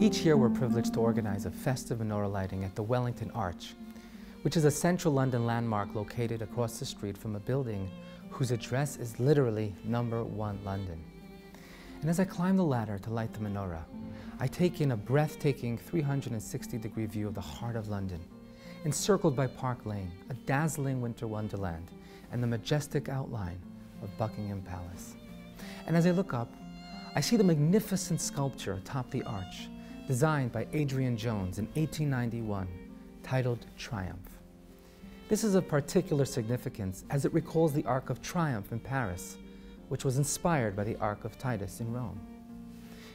Each year we're privileged to organize a festive menorah lighting at the Wellington Arch, which is a central London landmark located across the street from a building whose address is literally number 1 London. And as I climb the ladder to light the menorah, I take in a breathtaking 360-degree view of the heart of London, encircled by Park Lane, a dazzling winter wonderland, and the majestic outline of Buckingham Palace. And as I look up, I see the magnificent sculpture atop the arch, designed by Adrian Jones in 1891, titled Triumph. This is of particular significance as it recalls the Arc of Triumph in Paris, which was inspired by the Arc of Titus in Rome.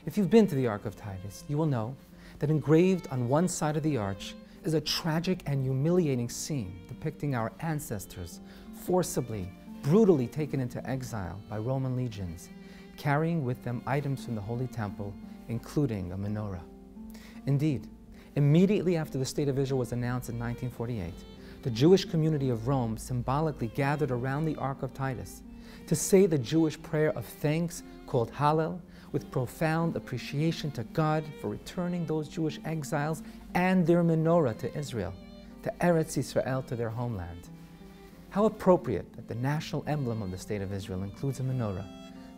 If you've been to the Arc of Titus, you will know that engraved on one side of the arch is a tragic and humiliating scene depicting our ancestors forcibly, brutally taken into exile by Roman legions, carrying with them items from the Holy Temple, including a menorah. Indeed, immediately after the State of Israel was announced in 1948, the Jewish community of Rome symbolically gathered around the Ark of Titus to say the Jewish prayer of thanks called Hallel, with profound appreciation to God for returning those Jewish exiles and their menorah to Israel, to Eretz Yisrael, to their homeland. How appropriate that the national emblem of the State of Israel includes a menorah,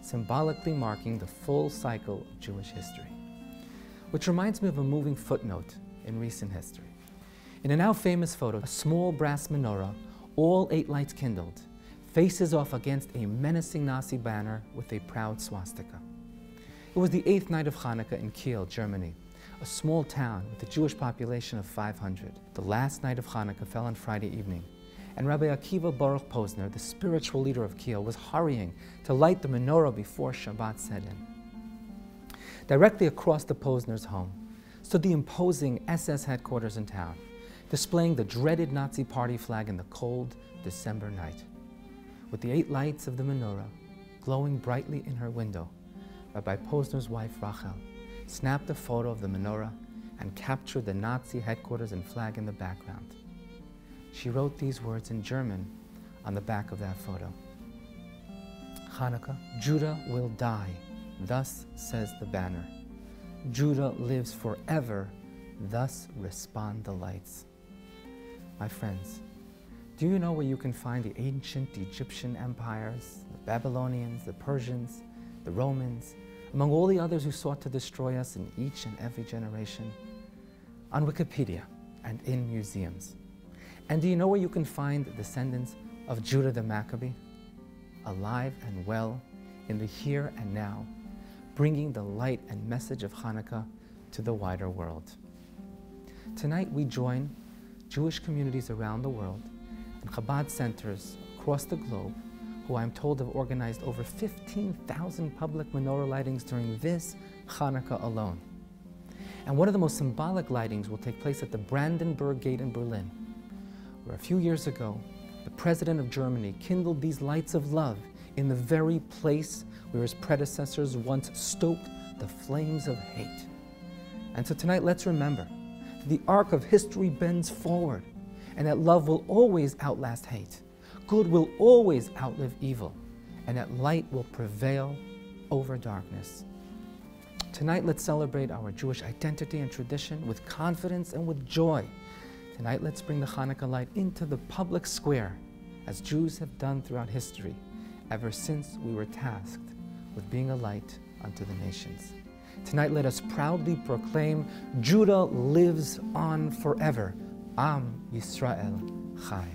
symbolically marking the full cycle of Jewish history. Which reminds me of a moving footnote in recent history. In a now famous photo, a small brass menorah, all 8 lights kindled, faces off against a menacing Nazi banner with a proud swastika. It was the 8th night of Hanukkah in Kiel, Germany, a small town with a Jewish population of 500. The last night of Hanukkah fell on Friday evening, and Rabbi Akiva Baruch Posner, the spiritual leader of Kiel, was hurrying to light the menorah before Shabbat set in. Directly across the Posner's home stood the imposing SS headquarters in town, displaying the dreaded Nazi party flag in the cold December night. With the 8 lights of the menorah glowing brightly in her window, Rabbi Posner's wife, Rachel, snapped a photo of the menorah and captured the Nazi headquarters and flag in the background. She wrote these words in German on the back of that photo. Hanukkah, Judah will die, thus says the banner. Judah lives forever, thus respond the lights. My friends, do you know where you can find the ancient Egyptian empires, the Babylonians, the Persians, the Romans, among all the others who sought to destroy us in each and every generation? On Wikipedia and in museums. And do you know where you can find the descendants of Judah the Maccabee? Alive and well in the here and now, bringing the light and message of Hanukkah to the wider world. Tonight we join Jewish communities around the world and Chabad centers across the globe, who I'm told have organized over 15,000 public menorah lightings during this Hanukkah alone. And one of the most symbolic lightings will take place at the Brandenburg Gate in Berlin, where a few years ago, the President of Germany kindled these lights of love in the very place where his predecessors once stoked the flames of hate. And so tonight, let's remember that the arc of history bends forward, and that love will always outlast hate. Good will always outlive evil, and that light will prevail over darkness. Tonight, let's celebrate our Jewish identity and tradition with confidence and with joy. Tonight, let's bring the Hanukkah light into the public square, as Jews have done throughout history, ever since we were tasked with being a light unto the nations. Tonight, let us proudly proclaim, Judah lives on forever. Am Yisrael Chai.